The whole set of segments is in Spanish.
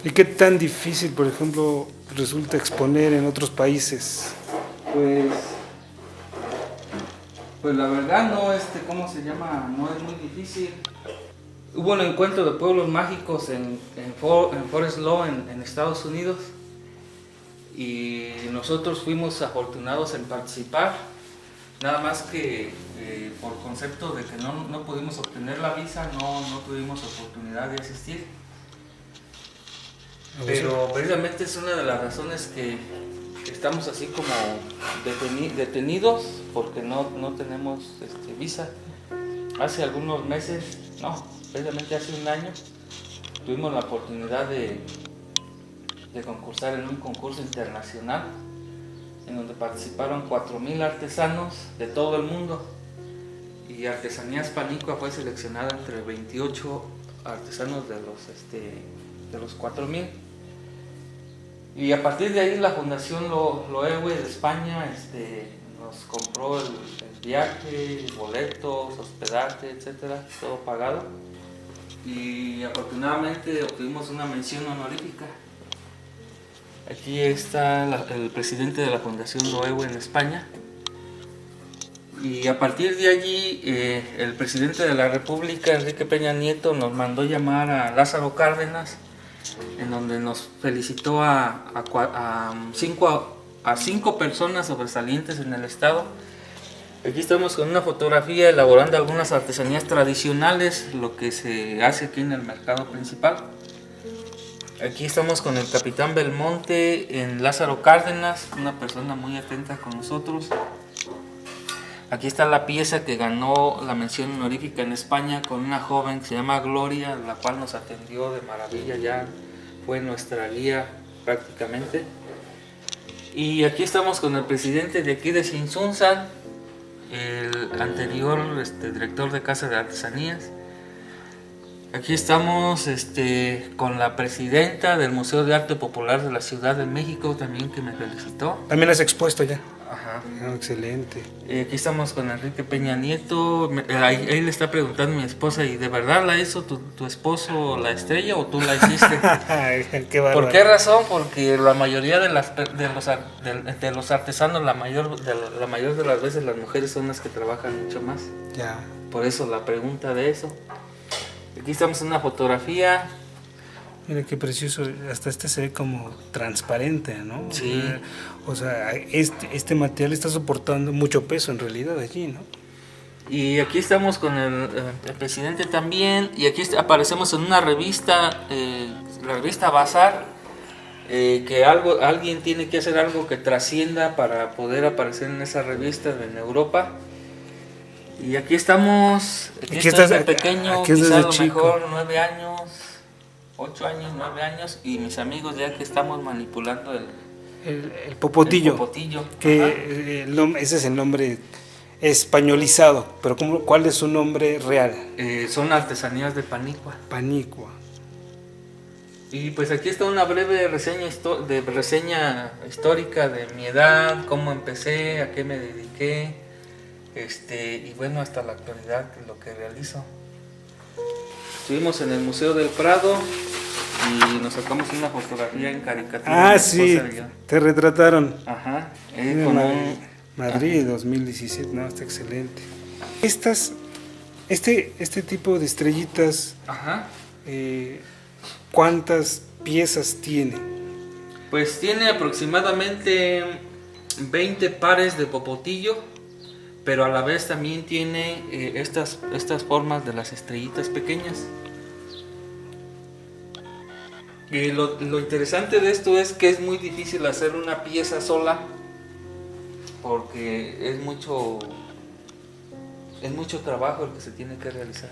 ¿Y qué tan difícil, por ejemplo, resulta exponer en otros países? Pues, pues la verdad no, ¿cómo se llama? No es muy difícil. Hubo un encuentro de pueblos mágicos en Forest Lawn, en Estados Unidos, y nosotros fuimos afortunados en participar, nada más que por concepto de que no pudimos obtener la visa, no tuvimos oportunidad de asistir. Pero precisamente es una de las razones que estamos así como detenidos, porque no tenemos visa. Hace algunos meses, precisamente hace un año, tuvimos la oportunidad de concursar en un concurso internacional en donde participaron 4,000 artesanos de todo el mundo, y Artesanías Panicua fue seleccionada entre 28 artesanos de los 4,000. Y a partir de ahí la Fundación Loewe de España nos compró el viaje, boletos, hospedaje, etcétera, todo pagado. Y afortunadamente obtuvimos una mención honorífica. Aquí está el presidente de la Fundación Loewe en España. Y a partir de allí, el presidente de la República, Enrique Peña Nieto, nos mandó llamar a Lázaro Cárdenas, en donde nos felicitó a 5 personas sobresalientes en el estado. Aquí estamos con una fotografía elaborando algunas artesanías tradicionales, lo que se hace aquí en el mercado principal. Aquí estamos con el capitán Belmonte en Lázaro Cárdenas, una persona muy atenta con nosotros. Aquí está la pieza que ganó la mención honorífica en España con una joven que se llama Gloria, la cual nos atendió de maravilla, ya fue nuestra guía prácticamente. Y aquí estamos con el presidente de aquí de Sinsunzan, el anterior director de Casa de Artesanías. Aquí estamos con la presidenta del Museo de Arte Popular de la Ciudad de México, también, que me felicitó. También has expuesto ya. Ajá. Excelente. Aquí estamos con Enrique Peña Nieto. Ahí le está preguntando mi esposa, ¿y de verdad la hizo tu esposo la estrella o tú la hiciste? Qué bárbaro. ¿Por qué razón? Porque la mayoría de los artesanos, la mayor de las veces las mujeres son las que trabajan mucho más. Ya. Por eso la pregunta de eso. Aquí estamos en una fotografía. Mira qué precioso, hasta se ve como transparente, ¿no? Sí. O sea, este material está soportando mucho peso en realidad allí, ¿no? Y aquí estamos con el presidente también, y aquí aparecemos en una revista, la revista Bazar, que alguien tiene que hacer algo que trascienda para poder aparecer en esa revista en Europa. Y aquí estamos, aquí estás de pequeño, quizás a lo mejor 9 años, 8 años, 9 años, y mis amigos ya que estamos manipulando el popotillo. El popotillo. Que ese es el nombre españolizado, pero ¿cuál es su nombre real? Son artesanías de Panicua. Panicua. Y pues aquí está una breve reseña histórica de mi edad, cómo empecé, a qué me dediqué. Y bueno, hasta la actualidad lo que realizo. Estuvimos en el Museo del Prado y nos sacamos una fotografía en caricatura. Ah, sí, te retrataron. Ajá. Madrid 2017, no, está excelente. Este tipo de estrellitas, ajá. ¿Cuántas piezas tiene? Pues tiene aproximadamente 20 pares de popotillo, pero a la vez también tiene estas formas de las estrellitas pequeñas. Y lo interesante de esto es que es muy difícil hacer una pieza sola, porque es mucho trabajo el que se tiene que realizar.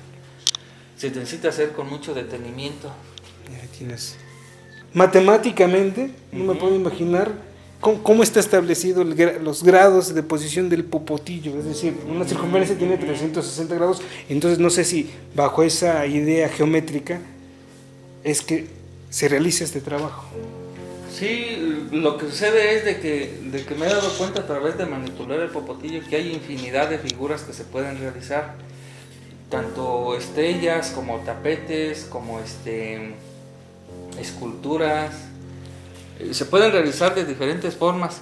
Se necesita hacer con mucho detenimiento. Ya tienes. Matemáticamente, no me puedo imaginar cómo está establecido los grados de posición del popotillo. Es decir, una circunferencia tiene 360 grados, entonces no sé si bajo esa idea geométrica es que se realiza este trabajo. Sí, lo que sucede es de que me he dado cuenta a través de manipular el popotillo que hay infinidad de figuras que se pueden realizar, tanto estrellas como tapetes, como esculturas. Se pueden realizar de diferentes formas,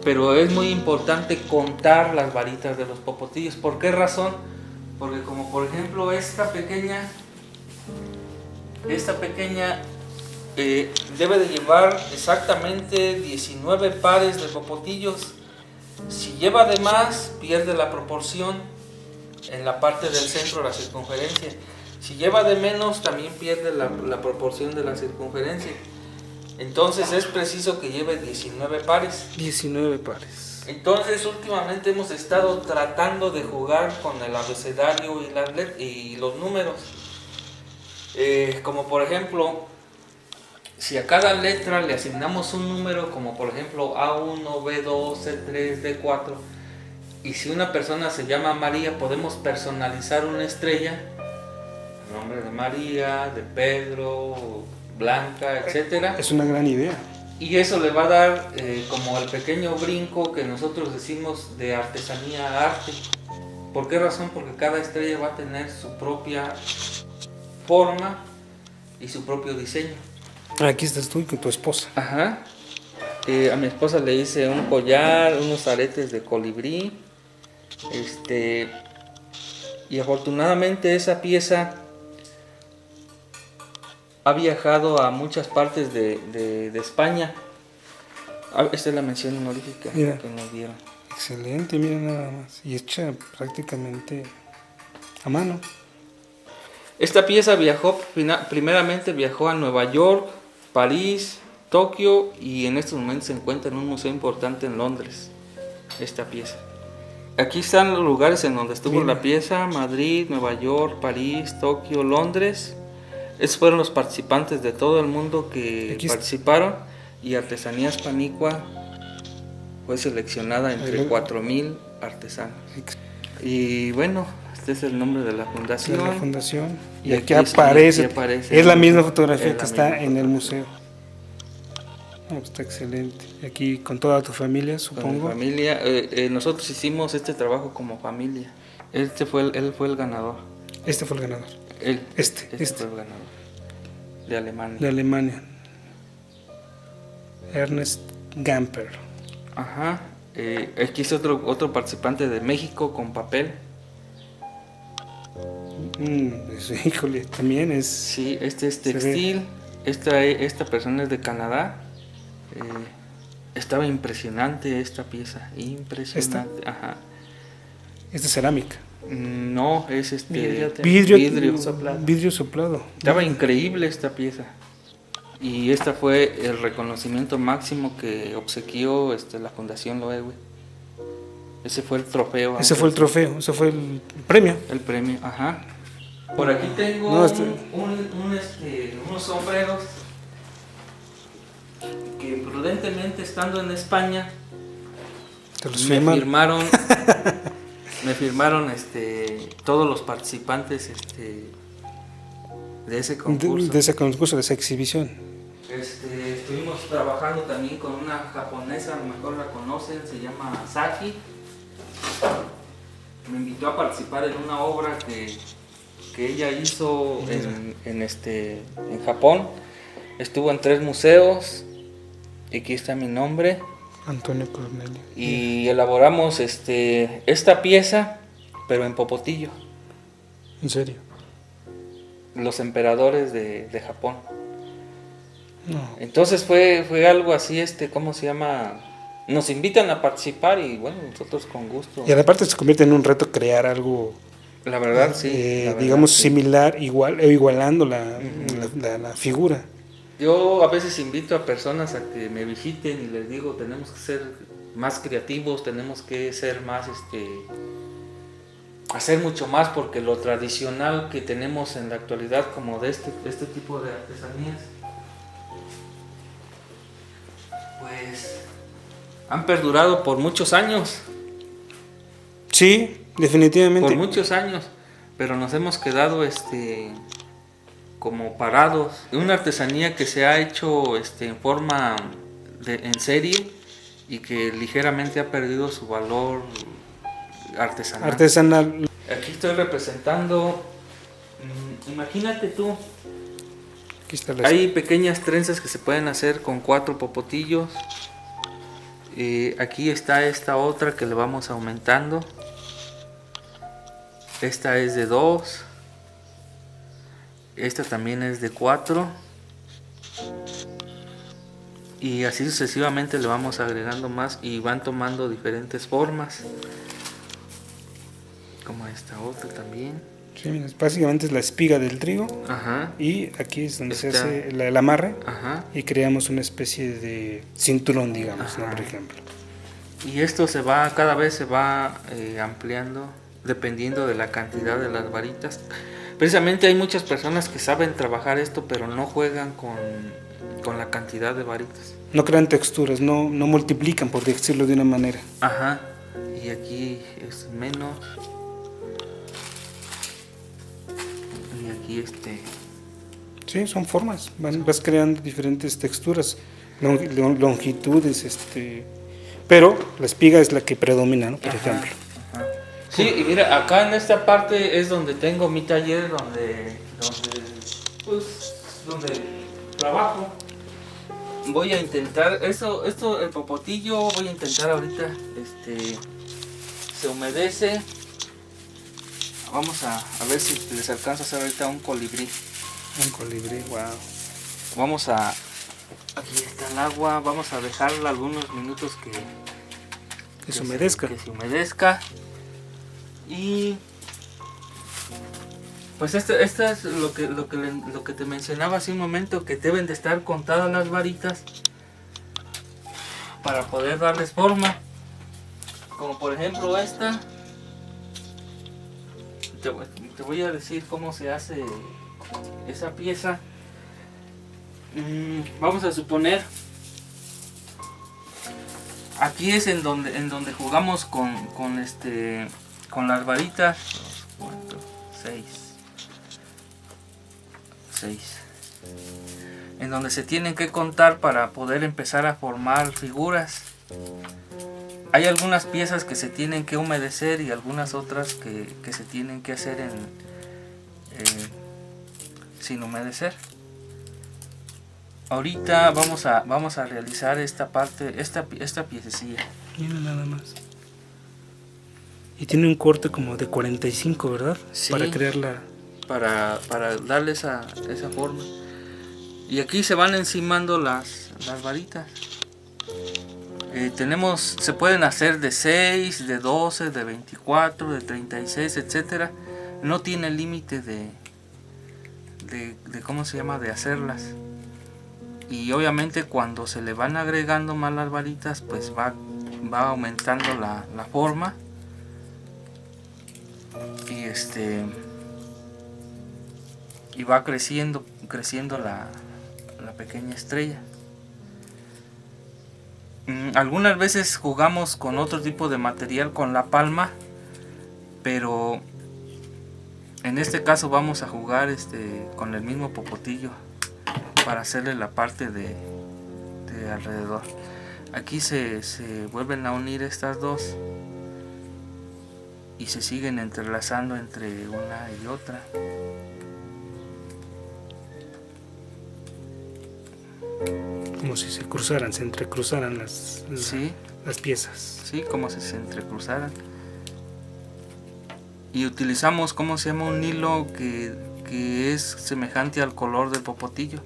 pero es muy importante contar las varitas de los popotillos. ¿Por qué razón? Porque como por ejemplo esta pequeña debe de llevar exactamente 19 pares de popotillos. Si lleva de más, pierde la proporción en la parte del centro de la circunferencia. Si lleva de menos, también pierde la proporción de la circunferencia. Entonces es preciso que lleve 19 pares. 19 pares. Entonces últimamente hemos estado tratando de jugar con el abecedario y los números. Como por ejemplo, si a cada letra le asignamos un número, como por ejemplo A1, B2, C3, D4, y si una persona se llama María, podemos personalizar una estrella, el nombre de María, de Pedro, Blanca, etcétera. Es una gran idea. Y eso le va a dar como el pequeño brinco que nosotros decimos de artesanía a arte. ¿Por qué razón? Porque cada estrella va a tener su propia forma y su propio diseño. Aquí estás tú y con tu esposa. Ajá. A mi esposa le hice un collar, unos aretes de colibrí. Y afortunadamente esa pieza ha viajado a muchas partes de España. Esta es la mención honorífica Mira. que nos dieron. Excelente, mira nada más. Y hecha prácticamente a mano. Esta pieza primeramente viajó a Nueva York, París, Tokio, y en estos momentos se encuentra en un museo importante en Londres, esta pieza. Aquí están los lugares en donde estuvo Mira. la pieza: Madrid, Nueva York, París, Tokio, Londres. Esos fueron los participantes de todo el mundo que participaron, y Artesanías Panicua fue seleccionada entre 4,000 artesanos. Y bueno, este es el nombre de la fundación. De la fundación. Y Y aquí aquí aparece. aparece. Es la misma fotografía Es la que está misma en el fotografía. museo. No, está excelente. Y aquí con toda tu familia, Con mi supongo. familia. Nosotros hicimos este trabajo como familia. Él fue el ganador. Este fue el ganador. Este Este. fue el ganador. De Alemania. De Alemania. Ernest Gamper. Ajá. Aquí es otro participante de México con papel. Híjole, también es. Sí, este es Se ve. textil. Esta persona es de Canadá. Estaba impresionante esta pieza. Impresionante. Ajá. Es de cerámica. No, es Vidrio soplado. Estaba increíble esta pieza. Y este fue el reconocimiento máximo que obsequió la Fundación Loewe. Ese fue el trofeo. Ese fue el trofeo, ese fue el premio. El premio, ajá. Por aquí tengo unos sombreros que prudentemente, estando en España, Te los me firman. firmaron me firmaron todos los participantes de ese concurso. De ese concurso, de esa exhibición. Estuvimos trabajando también con una japonesa, a lo mejor la conocen, se llama Saki. Me invitó a participar en una obra que ella hizo en Japón. Estuvo en 3 museos. Y aquí está mi nombre. Antonio Cornelio. Y elaboramos esta pieza, pero en popotillo. ¿En serio? Los emperadores de Japón. No. Entonces fue algo así, ¿cómo se llama? Nos invitan a participar y bueno, nosotros con gusto. Y aparte se convierte en un reto crear algo, La verdad, sí. La verdad, digamos, sí. similar, igualando la figura. Yo a veces invito a personas a que me visiten y les digo, tenemos que ser más creativos, tenemos que ser más, hacer mucho más, porque lo tradicional que tenemos en la actualidad, como de este tipo de artesanías, pues han perdurado por muchos años. Sí, definitivamente. Por muchos años, pero nos hemos quedado como parados. Una artesanía que se ha hecho en forma en serie y que ligeramente ha perdido su valor artesanal. Aquí estoy representando, imagínate tú, aquí está la Hay pequeñas trenzas que se pueden hacer con 4 popotillos. Aquí está esta otra que le vamos aumentando. Esta es de 2. Esta también es de 4. Y así sucesivamente le vamos agregando más y van tomando diferentes formas. Como esta otra también. Sí, mira, básicamente es la espiga del trigo. Ajá. Y aquí es donde se Está. hace el amarre. Ajá. Y creamos una especie de cinturón, digamos, ¿no? Ajá. Por ejemplo. Y esto cada vez se va ampliando dependiendo de la cantidad de las varitas. Precisamente hay muchas personas que saben trabajar esto, pero no juegan con la cantidad de varitas. No crean texturas, no multiplican, por decirlo de una manera. Ajá. Y aquí es menos. Y aquí Sí, son formas. Vas creando diferentes texturas, longitudes, pero la espiga es la que predomina, ¿no? Por Ajá, ejemplo. ajá. Sí, y mira, acá en esta parte es donde tengo mi taller, donde trabajo. Voy a intentar, el popotillo, voy a intentar ahorita, se humedece. Vamos a ver si les alcanzo a hacer ahorita un colibrí. Un colibrí, wow. Aquí está el agua, vamos a dejarla algunos minutos Que se humedezca. Que se humedezca. Y pues esto es lo que te mencionaba hace un momento, que deben de estar contadas las varitas para poder darles forma. Como por ejemplo esta. Te voy a decir cómo se hace esa pieza. Vamos a suponer, aquí es en donde jugamos con las varitas. 6, en donde se tienen que contar para poder empezar a formar figuras. Hay algunas piezas que se tienen que humedecer y algunas otras que se tienen que hacer sin humedecer. Ahorita vamos a realizar esta parte, esta piececilla. Mira nada más. Y tiene un corte como de 45, ¿verdad? Sí. Para crearla. Para darle esa forma. Y aquí se van encimando las varitas. Se pueden hacer de 6, de 12, de 24, de 36, etcétera. No tiene límite de cómo se llama, de hacerlas. Y obviamente cuando se le van agregando más las varitas, pues va aumentando la forma. Y va creciendo la pequeña estrella. Algunas veces jugamos con otro tipo de material, con la palma, pero en este caso vamos a jugar con el mismo popotillo para hacerle la parte de alrededor. Aquí se vuelven a unir estas dos y se siguen entrelazando entre una y otra. Como si se entrecruzaran Sí. las piezas. Sí, como si se entrecruzaran. Y utilizamos, ¿cómo se llama? Un hilo que es semejante al color del popotillo.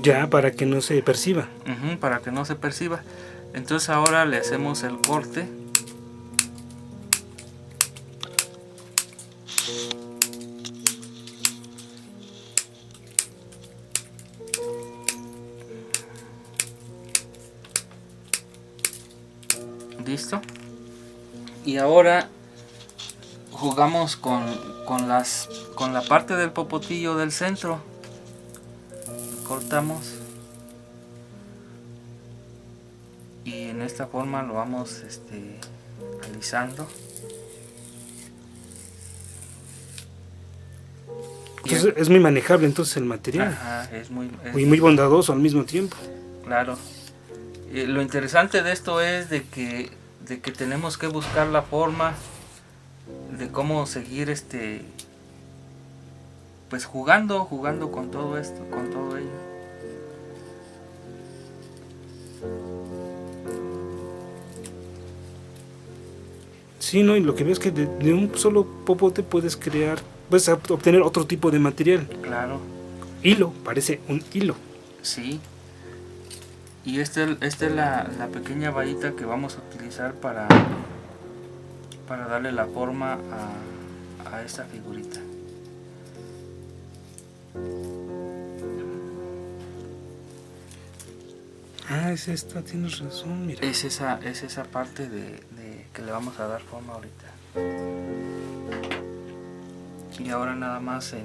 Ya, para que no se perciba. Para que no se perciba. Entonces ahora le hacemos el corte. Listo. Y ahora jugamos con la parte del popotillo del centro. Cortamos y en esta forma lo vamos alisando. Entonces es muy manejable entonces el material. Ajá, es muy bondadoso al mismo tiempo. Claro. Lo interesante de esto es de que tenemos que buscar la forma de cómo seguir pues jugando con todo esto, con todo ello. Sí, ¿no? Y lo que veo es que de un solo popote puedes obtener otro tipo de material. Claro. Hilo, parece un hilo. Sí. Y esta es la pequeña varita que vamos a utilizar para darle la forma a esta figurita. Ah, es esta, tienes razón, mira. Es esa parte de que le vamos a dar forma ahorita. Y ahora nada más se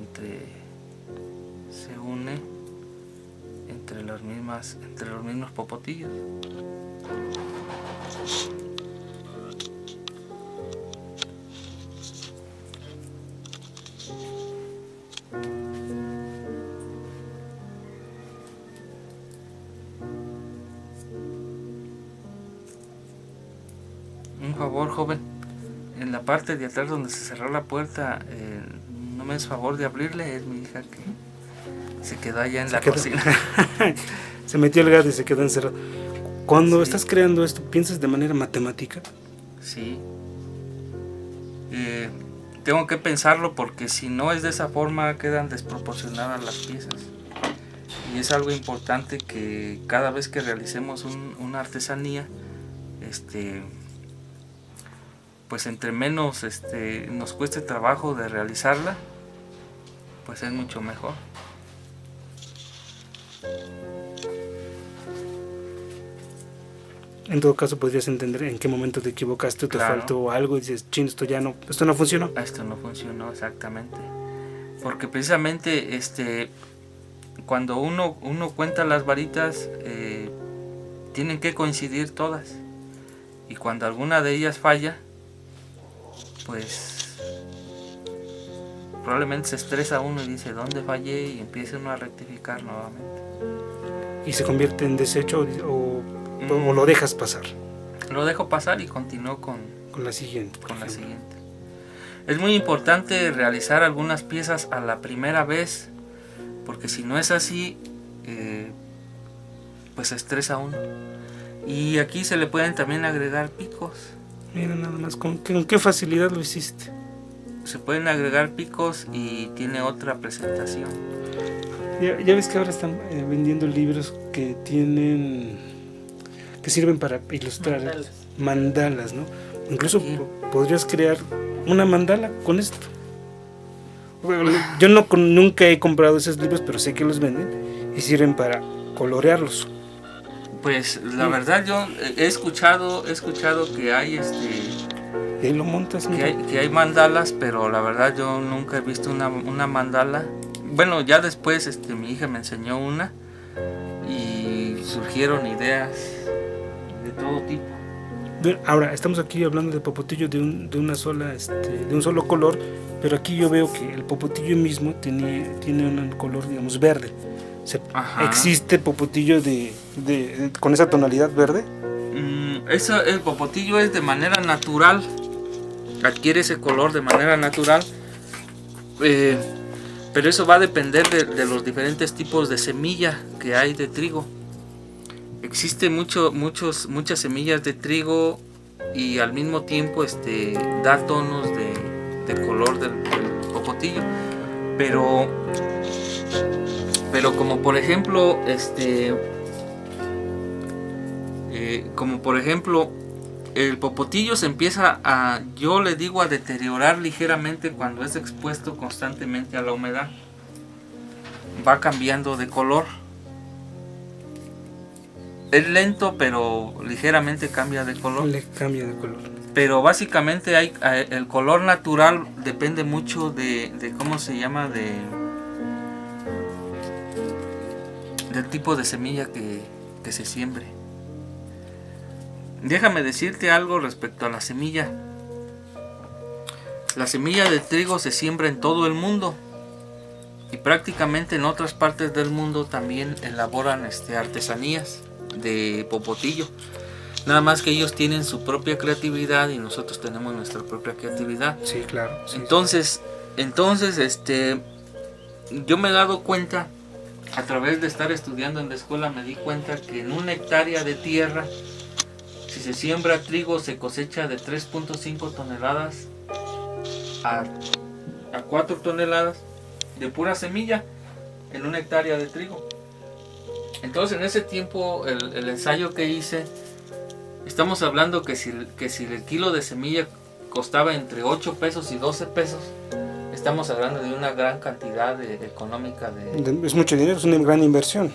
une entre los mismos popotillos. Un favor, joven, en la parte de atrás donde se cerró la puerta, no me es favor de abrirle, es mi hija que se quedó allá en la cocina. Se metió el gato y se quedó encerrado. Cuando estás creando esto, ¿piensas de manera matemática? Sí. Tengo que pensarlo porque si no es de esa forma quedan desproporcionadas las piezas. Y es algo importante que cada vez que realicemos una artesanía, pues entre menos nos cueste trabajo de realizarla, pues es mucho mejor. En todo caso podrías entender en qué momento te equivocaste o te faltó algo y dices, chin, esto no funcionó. Esto no funcionó, exactamente. Porque precisamente cuando uno cuenta las varitas, tienen que coincidir todas. Y cuando alguna de ellas falla, pues probablemente se estresa uno y dice, ¿dónde fallé? Y empieza uno a rectificar nuevamente. ¿Y se convierte en desecho o lo dejas pasar? Lo dejo pasar y continúo con la siguiente. Es muy importante realizar algunas piezas a la primera vez, porque si no es así, pues se estresa uno. Y aquí se le pueden también agregar picos. Mira nada más, con qué facilidad lo hiciste. Se pueden agregar picos y tiene otra presentación. Ya ves que ahora están vendiendo libros que sirven para ilustrar mandalas, ¿no? Incluso podrías crear una mandala con esto. Bueno, yo nunca he comprado esos libros, pero sé que los venden y sirven para colorearlos. Pues la verdad yo he escuchado que hay y ahí lo montas, que hay mandalas, pero la verdad yo nunca he visto una mandala. Bueno, ya después mi hija me enseñó una y surgieron ideas de todo tipo. Ahora estamos aquí hablando de popotillo de un solo color, pero aquí yo veo que el popotillo mismo tiene un color, digamos, verde. ¿Existe popotillo con esa tonalidad verde? El popotillo es de manera natural, adquiere ese color de manera natural, pero eso va a depender de los diferentes tipos de semilla que hay de trigo. Existen muchas semillas de trigo y al mismo tiempo da tonos de color del popotillo, pero como por ejemplo el popotillo se empieza yo le digo, a deteriorar ligeramente cuando es expuesto constantemente a la humedad. Va cambiando de color. Es lento, pero ligeramente cambia de color. Pero básicamente el color natural depende mucho de ¿cómo se llama? Del tipo de semilla que se siembre. Déjame decirte algo respecto a la semilla. La semilla de trigo se siembra en todo el mundo y prácticamente en otras partes del mundo también elaboran artesanías de popotillo. Nada más que ellos tienen su propia creatividad y nosotros tenemos nuestra propia creatividad. Sí, claro. Sí, entonces yo me he dado cuenta, a través de estar estudiando en la escuela, me di cuenta que en 1 hectárea de tierra, si se siembra trigo, se cosecha de 3.5 toneladas a 4 toneladas de pura semilla en 1 hectárea de trigo. Entonces, en ese tiempo, el ensayo que hice, estamos hablando que si el kilo de semilla costaba entre 8 pesos y 12 pesos, estamos hablando de una gran cantidad económica. Es mucho dinero, es una gran inversión.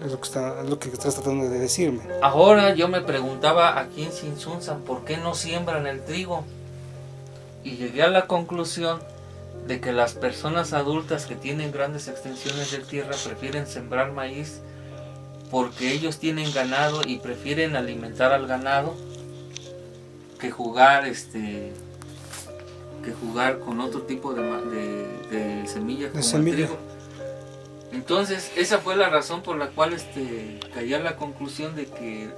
Es lo que estás tratando de decirme. Ahora yo me preguntaba aquí en Tzintzuntzan, ¿por qué no siembran el trigo? Y llegué a la conclusión de que las personas adultas que tienen grandes extensiones de tierra prefieren sembrar maíz porque ellos tienen ganado y prefieren alimentar al ganado que jugar con otro tipo de semillas como el trigo. Entonces esa fue la razón por la cual caí a la conclusión de que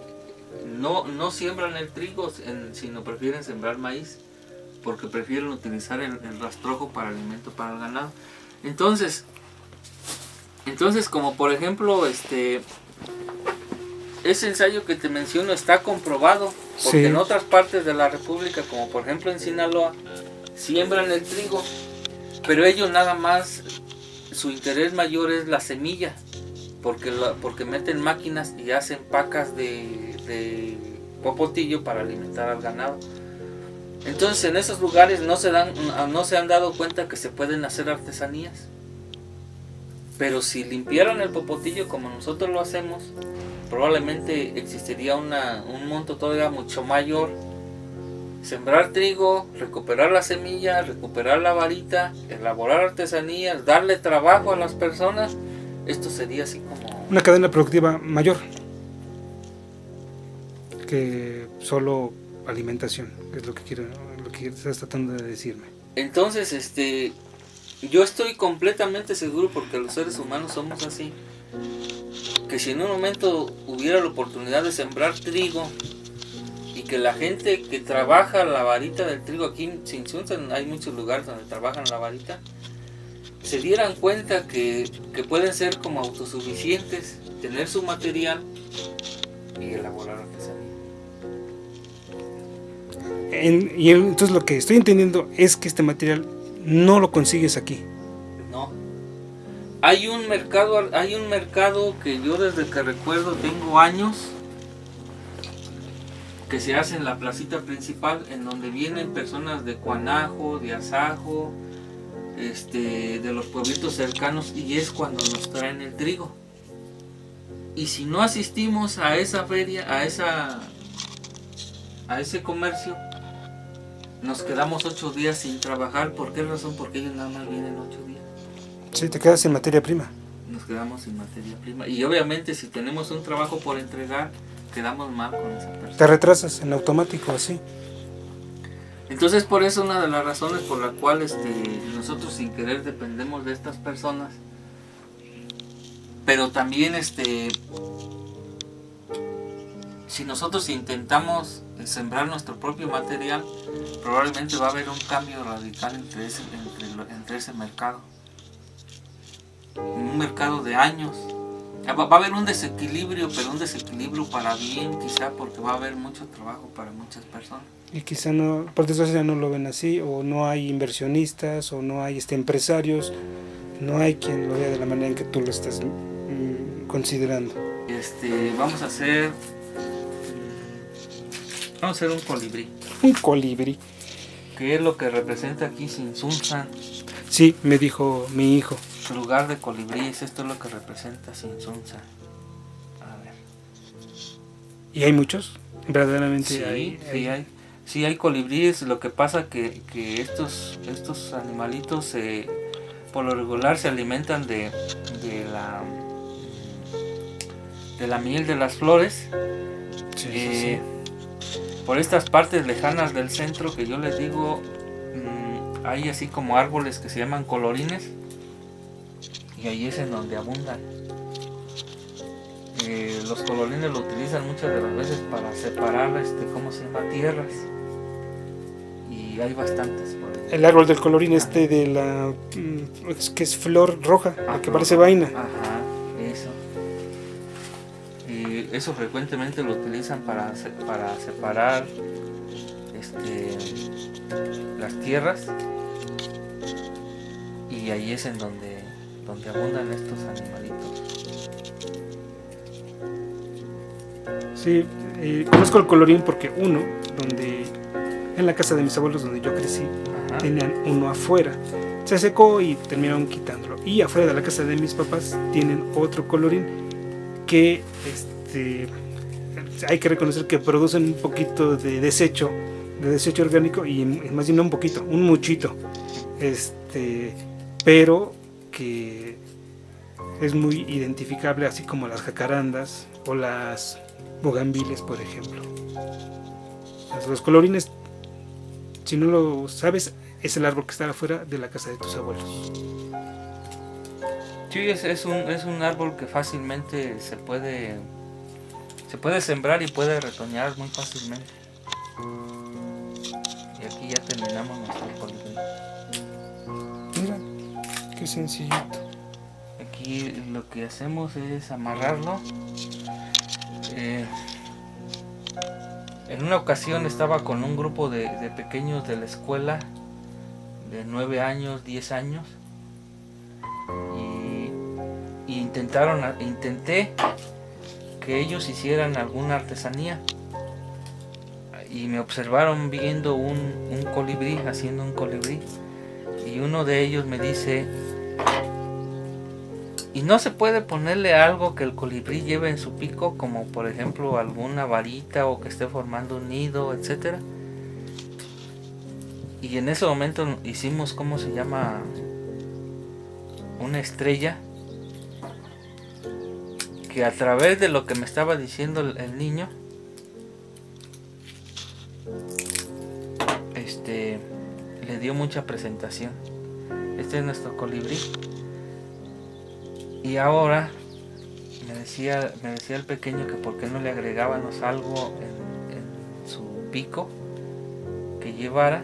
no siembran el trigo, sino prefieren sembrar maíz, porque prefieren utilizar el rastrojo para alimento para el ganado. Entonces como por ejemplo ese ensayo que te menciono está comprobado, porque en otras partes de la república, como por ejemplo en Sinaloa, siembran el trigo, pero ellos nada más, su interés mayor es la semilla, porque meten máquinas y hacen pacas de popotillo para alimentar al ganado. Entonces en esos lugares no se han dado cuenta que se pueden hacer artesanías, pero si limpiaran el popotillo como nosotros lo hacemos, probablemente existiría un monto todavía mucho mayor. Sembrar trigo, recuperar la semilla, recuperar la varita, elaborar artesanías, darle trabajo a las personas. Esto sería así como una cadena productiva mayor que solo alimentación, es lo que estás tratando de decirme. Entonces, yo estoy completamente seguro, porque los seres humanos somos así, que si en un momento hubiera la oportunidad de sembrar trigo, y que la gente que trabaja la varita del trigo, aquí en Tzintzuntzan hay muchos lugares donde trabajan la varita, se dieran cuenta que pueden ser como autosuficientes, tener su material y elaborar artesanía. Y entonces lo que estoy entendiendo es que este material no lo consigues aquí. No. Hay un mercado que yo desde que recuerdo tengo años, que se hace en la placita principal, en donde vienen personas de Cuanajo, de Azajo, de los pueblitos cercanos, y es cuando nos traen el trigo. Y si no asistimos a esa feria, a ese comercio, nos quedamos 8 días sin trabajar. ¿Por qué razón? Porque ellos nada más vienen 8 días. Sí, te quedas sin materia prima. Nos quedamos sin materia prima. Y obviamente si tenemos un trabajo por entregar, quedamos mal con esa persona. Te retrasas en automático, así. Entonces por eso una de las razones por la cual nosotros sin querer dependemos de estas personas. Pero también si nosotros intentamos sembrar nuestro propio material, probablemente va a haber un cambio radical entre ese mercado. Un mercado de años. Va a haber un desequilibrio, pero un desequilibrio para bien, quizá, porque va a haber mucho trabajo para muchas personas. Y quizá no, por desgracia no lo ven así, o no hay inversionistas, o no hay empresarios, no hay quien lo vea de la manera en que tú lo estás considerando. Vamos a hacer un colibrí. Un colibrí. ¿Qué es lo que representa aquí Tzintzuntzan? Sí, me dijo mi hijo. Lugar de colibríes, esto es lo que representa Tzintzuntzan. A ver. ¿Y hay muchos? Verdaderamente sí hay colibríes. Lo que pasa que estos animalitos por lo regular se alimentan de la miel de las flores. Sí. Por estas partes lejanas del centro que yo les digo, hay así como árboles que se llaman colorines, y ahí es en donde abundan. Los colorines lo utilizan muchas de las veces para separar tierras, y y hay bastantes por ahí. El árbol del colorín de la... que es flor roja, la que parece vaina. Ajá, eso. Y eso frecuentemente lo utilizan para separar las tierras, y ahí es en donde abundan estos animalitos. Sí, conozco el colorín porque en la casa de mis abuelos donde yo crecí, Ajá. tenían uno afuera. Se secó y terminaron quitándolo. Y afuera de la casa de mis papás tienen otro colorín que hay que reconocer que producen un poquito de desecho orgánico, y más bien no un poquito, un muchito. Pero que es muy identificable, así como las jacarandas o las bugambiles, por ejemplo. Los colorines, si no lo sabes, es el árbol que está afuera de la casa de tus abuelos. Sí, es un árbol que fácilmente se puede sembrar y puede retoñar muy fácilmente. Y aquí ya terminamos nuestro colibrí. Mira, qué sencillito. Aquí lo que hacemos es amarrarlo. En una ocasión estaba con un grupo de pequeños de la escuela, de 9 años, 10 años, y intenté que ellos hicieran alguna artesanía, y me observaron viendo un colibrí, haciendo un colibrí, y uno de ellos me dice: ¿y no se puede ponerle algo que el colibrí lleve en su pico, como por ejemplo alguna varita, o que esté formando un nido, etcétera? Y en ese momento hicimos, ¿cómo se llama?, una estrella, que a través de lo que me estaba diciendo el niño, le dio mucha presentación. Este es nuestro colibrí. Y ahora me decía el pequeño que por qué no le agregábamos algo en su pico que llevara,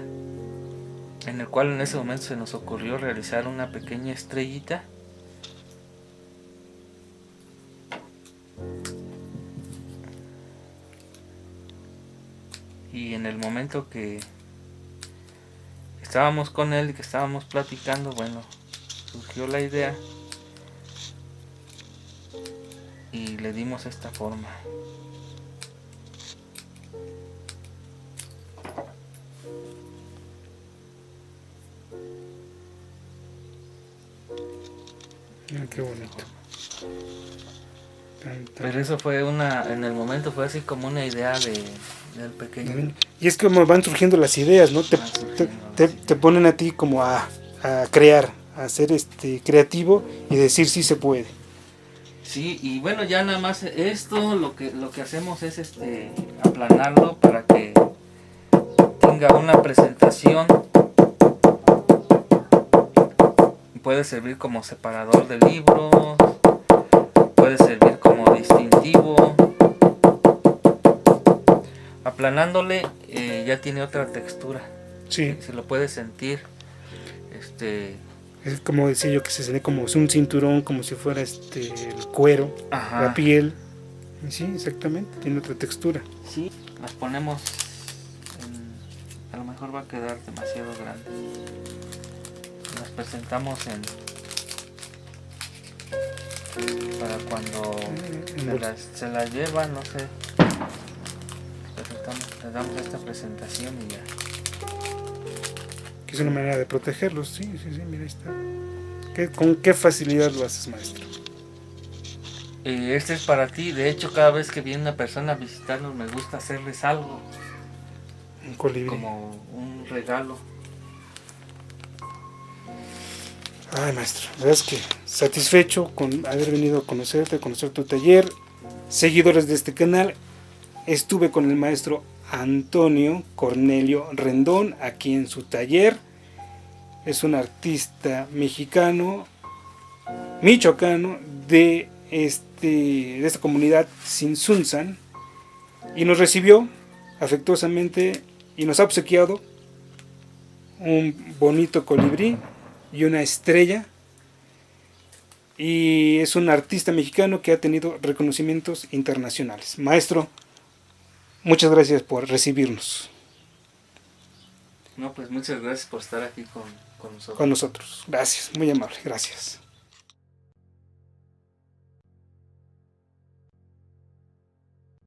en el cual en ese momento se nos ocurrió realizar una pequeña estrellita. Y en el momento que estábamos con él y que estábamos platicando, bueno, surgió la idea y le dimos esta forma. Qué bonito. Pero eso fue en el momento fue así como una idea del pequeño. Y es como van surgiendo las ideas, ¿no? Te ponen a ti como a crear, a ser creativo y decir sí se puede. Sí, y bueno, ya nada más esto lo que hacemos es aplanarlo para que tenga una presentación. Puede servir como separador de libros, puede servir como distintivo. Aplanándole ya tiene otra textura. Sí. Se lo puede sentir. Es como decía yo, que se siente como un cinturón, como si fuera el cuero, ajá, la piel. Sí, exactamente, tiene otra textura. Sí, las ponemos a lo mejor va a quedar demasiado grande. Las presentamos para cuando se las lleva, no sé. Le damos esta presentación y ya. Que es una manera de protegerlos, sí, mira, ahí está. ¿Con qué facilidad lo haces, maestro? Este es para ti. De hecho, cada vez que viene una persona a visitarnos, me gusta hacerles algo. Un colibrí. Como un regalo. Ay, maestro, la verdad es que satisfecho con haber venido a conocerte, conocer tu taller. Seguidores de este canal, estuve con el maestro Antonio Cornelio Rendón aquí en su taller. Es un artista mexicano, michoacano, de esta comunidad Tzintzuntzan, y nos recibió afectuosamente y nos ha obsequiado un bonito colibrí y una estrella. Y es un artista mexicano que ha tenido reconocimientos internacionales. Maestro, muchas gracias por recibirnos No, pues muchas gracias por estar aquí con nosotros. con nosotros. Gracias, muy amable, gracias.